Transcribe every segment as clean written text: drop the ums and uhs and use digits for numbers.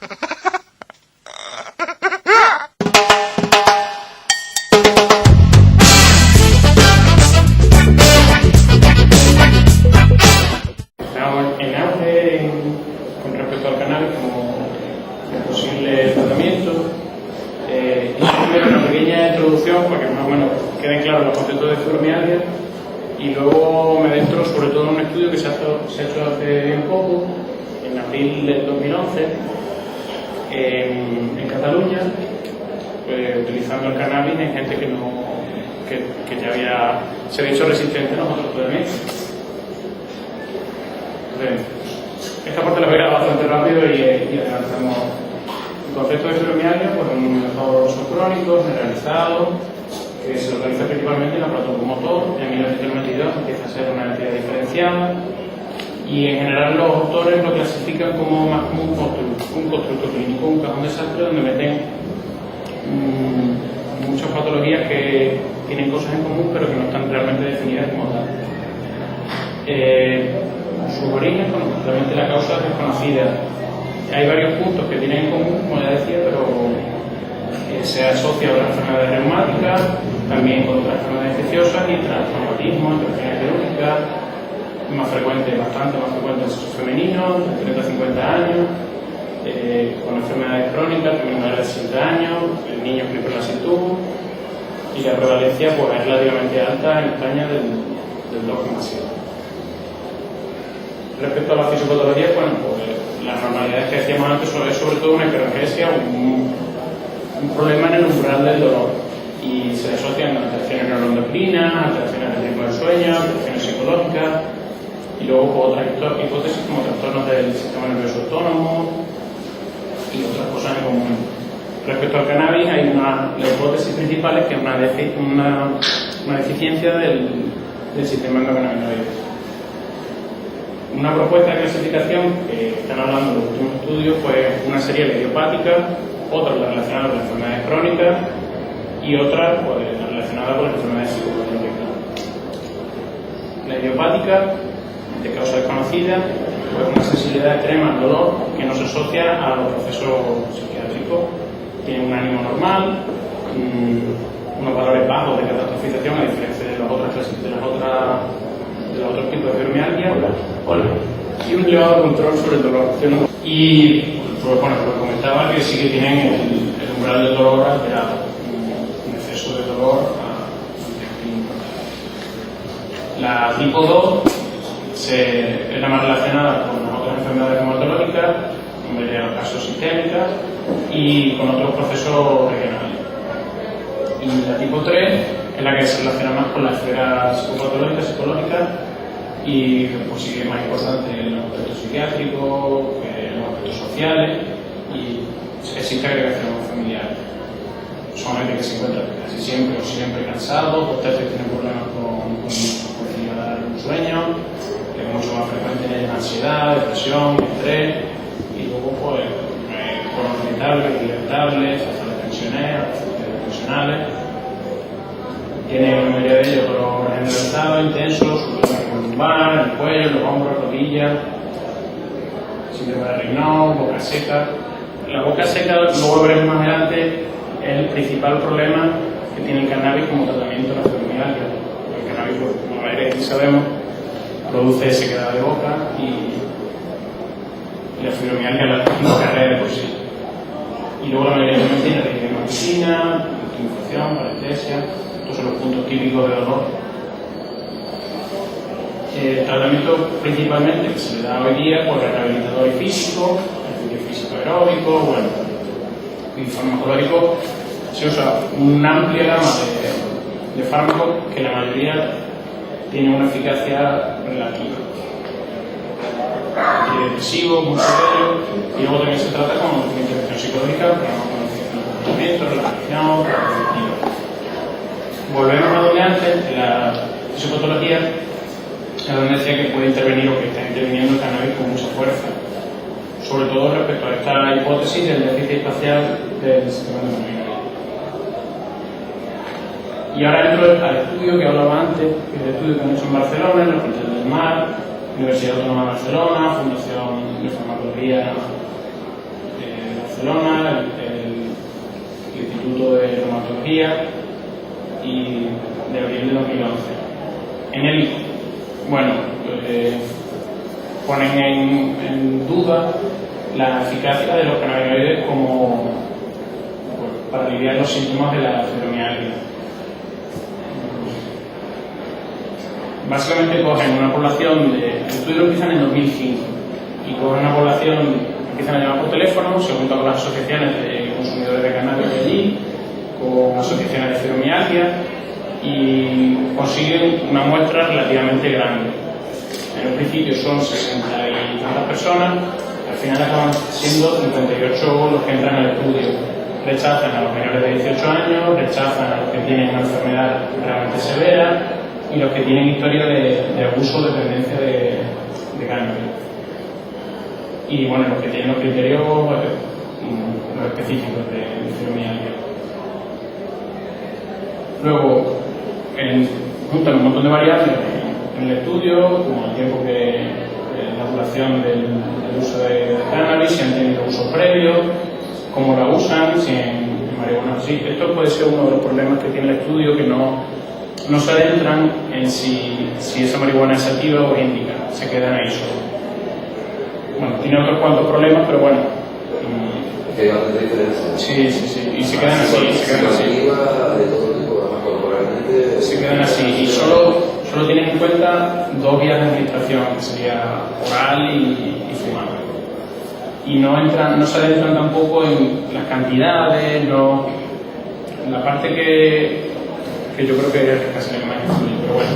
En auge con respecto al cannabis como posible tratamiento. Una pequeña introducción para que más o menos queden claros los conceptos de fibromialgia y luego me adentro sobre todo en un estudio que se ha hecho hace bien poco, en abril del 2011, en Cataluña, utilizando el cannabis en gente que ya se había hecho resistente a los otros tratamientos. Esta parte la voy a grabar bastante rápido y adelantamos. El concepto de fibromialgia pues, es un dolor crónico, generalizado, que se localiza principalmente en el aparato motor. En 1992 empieza a ser una entidad diferenciada y en general los autores lo clasifican como más como un constructo clínico, un cajón desastre donde meten muchas patologías que tienen cosas en común pero que no están realmente definidas como tal. Su origen, realmente la causa es desconocida. Hay varios puntos que tienen en común, como ya decía, pero se asocia a otras enfermedades reumáticas, también con otras enfermedades infecciosas y tras traumatismo, enfermedades quirúrgicas, bastante más frecuente en sexo femenino, de 30 a 50 años, con enfermedades crónicas, también mayores de 60 años, el niño con hiperlasitud, y la prevalencia pues, es relativamente alta en España del 2,7%. Respecto a la fisiopatología, bueno, pues las normalidades que decíamos antes es sobre todo una hiperalgesia, un problema en el umbral del dolor y se asocian a alteraciones neuroendocrinas, alteraciones del ritmo del sueño, alteraciones psicológicas y luego otras hipótesis como trastornos del sistema nervioso autónomo y otras cosas en común. Respecto al cannabis, la hipótesis principal es que es una deficiencia del sistema endocannabinoide. Una propuesta de clasificación que están hablando de los últimos estudios fue una serie de idiopática, otra relacionada con las enfermedades crónicas y otra pues, relacionada con las enfermedades psicológicas. La idiopática, de causa desconocida, pues una sensibilidad extrema al dolor que no se asocia a los procesos psiquiátricos. Tiene un ánimo normal, unos valores bajos de catastrofización a diferencia de los otros tipos de fibromialgia y un elevado control sobre el dolor. Y pues, bueno, lo comentaba que sí que tienen el umbral del dolor alterado, un exceso de dolor La tipo 2 es la más relacionada con las otras enfermedades reumatológicas, en vez de los casos sistémicas y con otros procesos regionales. Y la tipo 3 es la que se relaciona más con la esfera psicopatológica, psicológica y pues sí que es más importante en los aspectos psiquiátricos, en los aspectos sociales y existe agregación familiar. Son gente que se encuentra casi siempre o siempre cansados, o que tienen problemas con conciliar un sueño, que es mucho más frecuente ansiedad, depresión, estrés y luego pues colon irritable, irritables, hasta de tensiones, tensionales. Tienen la mayoría de ellos dolor generalizado, intenso, lumbar, el cuello, los hombros, rodillas, síndrome de Raynaud, boca seca. La boca seca, luego veremos más adelante, es el principal problema que tiene el cannabis como tratamiento de la fibromialgia. El cannabis, pues, como la mayoría sabemos, produce sequedad de boca y la fibromialgia la carrera de por sí. Y luego la mayoría también tiene eritemitina, infección, parestesia. Estos son los puntos típicos de dolor. El tratamiento principalmente que se le da hoy día pues el rehabilitador físico, el físico aeróbico, bueno, y farmacológico. Se usa una amplia gama de fármacos que la mayoría tienen una eficacia relativa. Antidepresivos, muy severo, y luego también se trata con intervención psicológica, con comportamiento, relajación, cognitiva. Volvemos a donde antes, en la fisiopatología, es donde decía que puede intervenir o que está interviniendo el cannabis con mucha fuerza, sobre todo respecto a esta hipótesis del déficit espacial del sistema endocannabinoide. Y ahora entro al estudio que hablaba antes, que es el estudio que han hecho en Barcelona, en la Frontera del Mar, Universidad Autónoma de Barcelona, Fundación de Farmacología de Barcelona, el Instituto de Reumatología, y de abril de 2011. En él, bueno, ponen en duda la eficacia de los cannabinoides como para aliviar los síntomas de la fibromialgia. Básicamente cogen una población el estudio empiezan en 2005 y cogen una población, empiezan a llamar por teléfono, se juntan con las asociaciones de consumidores de cannabis de allí, con asociaciones de fibromialgia, y consiguen una muestra relativamente grande. En un principio son 60 y tantas personas, al final acaban siendo 58 los que entran al estudio. Rechazan a los menores de 18 años, rechazan a los que tienen una enfermedad realmente severa y los que tienen historia de abuso o dependencia de cannabis. Y bueno, los que tienen los criterios los específicos de fibromialgia. Luego, juntan un montón de variables en el estudio, como el tiempo la duración del uso de cannabis, si han tenido uso previo, cómo la usan, si en marihuana. Sí, esto puede ser uno de los problemas que tiene el estudio, que no se adentran en si esa marihuana es sativa o índica, se quedan ahí solo. Bueno, tiene otros cuantos problemas, pero bueno. ¿Qué bastante diferencia? Sí, y se quedan así, se quedan así. De todo tipo, además corporalmente. Se quedan así, y solo tienen en cuenta dos vías de administración, que sería oral y fumar. Y no se adentran tampoco en las cantidades, la parte que yo creo que es casi la que más influye, pero bueno.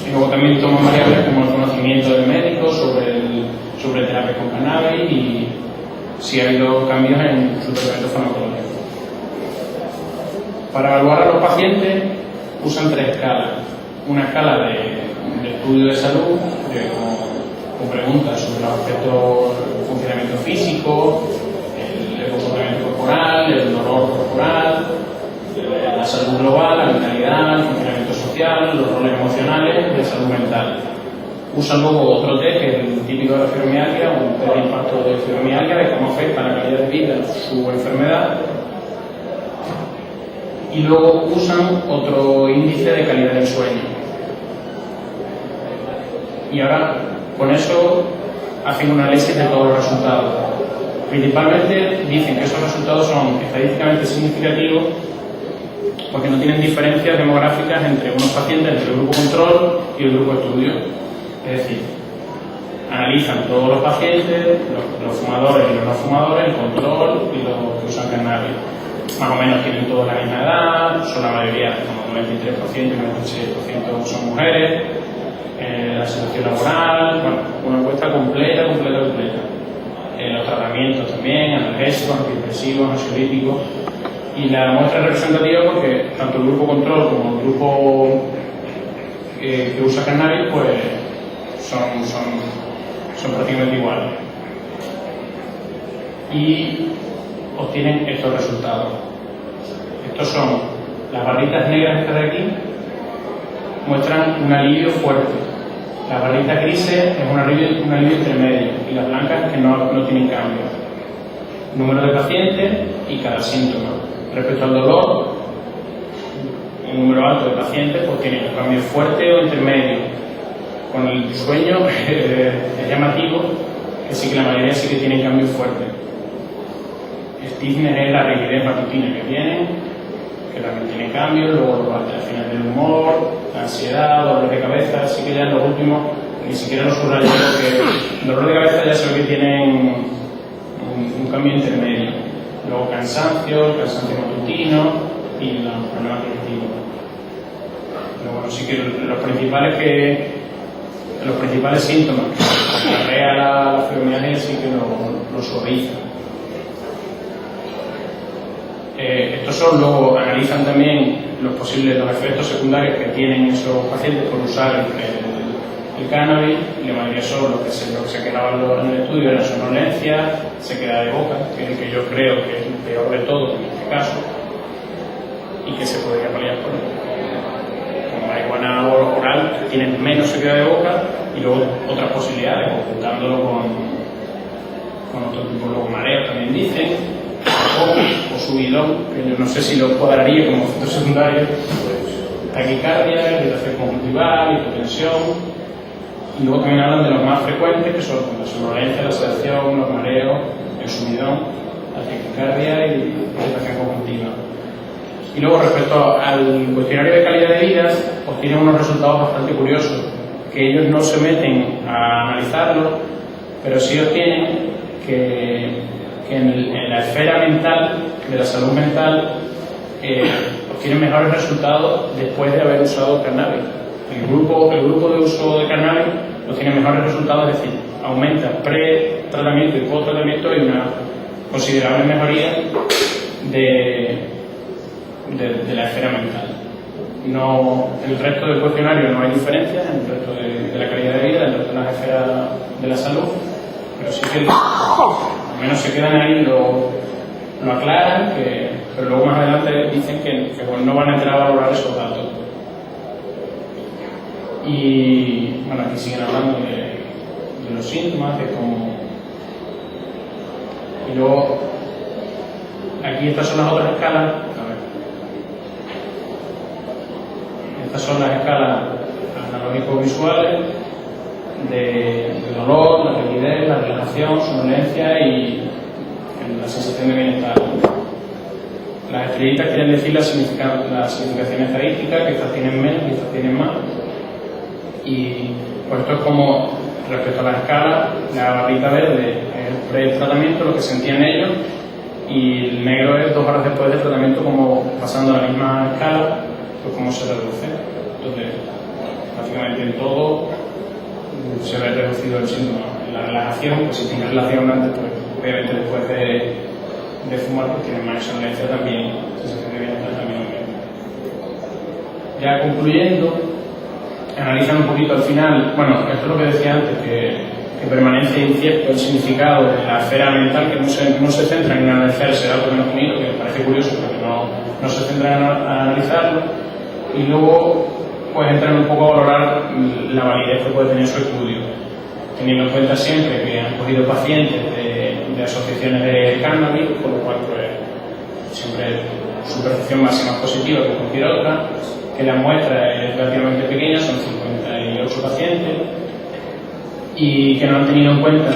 Y luego también toman variables como el conocimiento del médico sobre terapia con cannabis y si ha habido cambios en su tratamiento farmacológico. Para evaluar a los pacientes usan 3 escalas. Una escala de estudio de salud, con preguntas sobre los aspectos del funcionamiento físico, el comportamiento corporal, el dolor corporal, la salud global, la vitalidad, el funcionamiento social, los roles emocionales, de salud mental. Usan luego otro test, que es el típico de la fibromialgia, un test de impacto de fibromialgia, de cómo afecta la calidad de vida su enfermedad. Y luego usan otro índice de calidad del sueño. Y ahora, con eso, hacen un análisis de todos los resultados. Principalmente dicen que esos resultados son estadísticamente significativos porque no tienen diferencias demográficas entre unos pacientes, entre el grupo control y el grupo estudio. Es decir, analizan todos los pacientes, los fumadores y los no fumadores, el control y los que usan cannabis. Más o menos tienen todos la misma edad, son la mayoría, como 93% y 96% son mujeres, la situación laboral, bueno, una encuesta completa. Los tratamientos también, analgésicos, antidepresivos, ansiolíticos. Y la muestra es representativa porque tanto el grupo control como el grupo que usa cannabis, pues son prácticamente iguales. Y obtienen estos resultados. Estos son las barritas negras que están aquí, muestran un alivio fuerte. Las barritas grises es un alivio intermedio y las blancas que no tienen cambio. Número de pacientes y cada síntoma. Respecto al dolor, un número alto de pacientes pues tienen un cambio fuerte o intermedio. Con el sueño es llamativo que sí que la mayoría sí que tienen cambios fuertes. Stiffness es la rigidez matutina que tienen, que también tiene cambios, luego los alteraciones del humor, la ansiedad, dolor de cabeza, así que ya en los últimos ni siquiera los subrayo porque el dolor de cabeza ya se ve que tienen un cambio intermedio. Luego el cansancio matutino y los problemas cognitivos. Pero bueno, sí que los principales síntomas que acarrea la fibromialgia sí que lo suavizan. Estos luego analizan también los efectos secundarios que tienen esos pacientes por usar el cannabis, y la mayoría son los que se quedaban en el estudio, era somnolencia, sequedad de boca, que es el que yo creo que es el peor de todo en este caso, y que se podría paliar con marihuana oral, que tiene menos sequedad de boca, y luego otras posibilidades, conjuntándolo con otro tipo, luego mareo también dicen. o subidón, que yo no sé si lo cuadraría como efecto secundario, taquicardia, irritación conjuntival, hipotensión. Y luego también hablan de los más frecuentes, que son la somnolencia, la sedación, los mareos, el subidón, la taquicardia y la irritación conjuntiva. Y luego, respecto al cuestionario de calidad de vida, pues tienen unos resultados bastante curiosos, que ellos no se meten a analizarlo, pero sí obtienen que en la esfera mental, de la salud mental, obtienen mejores resultados después de haber usado cannabis. El grupo de uso de cannabis obtiene mejores resultados, es decir, aumenta pre-tratamiento y post-tratamiento y una considerable mejoría de la esfera mental. No, en el resto del cuestionario no hay diferencias, en el resto de la calidad de vida, en el resto de las esferas de la salud, pero sí que al menos se quedan ahí, lo aclaran, pero luego más adelante dicen que bueno, no van a entrar a valorar esos datos. Y bueno, aquí siguen hablando de los síntomas, de cómo. Y luego, aquí estas son las otras escalas. A ver. Estas son las escalas analógico-visuales de dolor, la rigidez, la relajación, somnolencia y la sensación de bienestar. Las estrellitas quieren decir la significación estadística, que estas tienen menos y estas tienen más. Y pues esto es como, respecto a la escala, la barrita verde es el pre-tratamiento, lo que sentían ellos, y el negro es 2 horas después del tratamiento, como pasando a la misma escala, pues cómo se reduce. Entonces, básicamente en todo se ve reducido el síntoma. En la relajación, pues si tienes relación antes, pues obviamente después de fumar, pues tienes más somnolencia también, sensación de bienestar también. Ya concluyendo, analizan un poquito al final, bueno, esto es lo que decía antes, que permanece incierto el significado de la esfera mental, que no se centra en analizar ese dato que hemos tenido, que me parece curioso porque no se centra en analizarlo, y luego pues entran un poco a valorar la validez que puede tener su estudio, teniendo en cuenta siempre que han cogido pacientes de asociaciones de cannabis, con lo cual pues siempre su percepción va a ser más positiva que cualquier otra, que la muestra es relativamente pequeña, son 58 pacientes, y que no han tenido en cuenta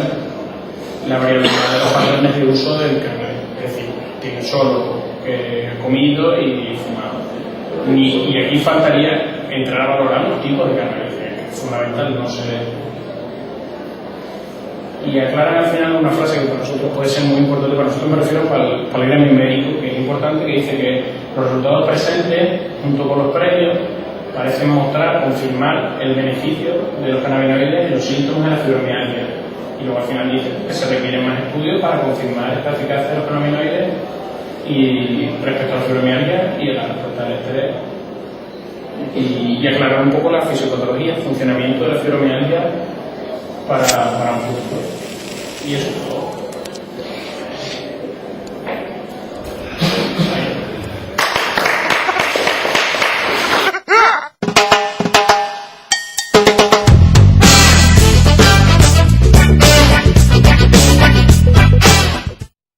la variabilidad de los patrones de uso del cannabis, es decir, tienen solo comido y fumado. Y aquí faltaría entrar a valorar los tipos de cannabis, que es fundamental, no se ve. Y aclaran al final una frase que para nosotros puede ser muy importante, para nosotros me refiero para el gremio médico, que es importante, que dice que los resultados presentes, junto con los previos, parecen confirmar el beneficio de los cannabinoides en los síntomas de la fibromialgia. Y luego al final dice que se requieren más estudios para confirmar esta eficacia de los cannabinoides y respecto a la fibromialgia y a la respuesta del estrés. Y aclarar un poco la fisiopatología, el funcionamiento de la fibromialgia para un futuro. Y eso es todo.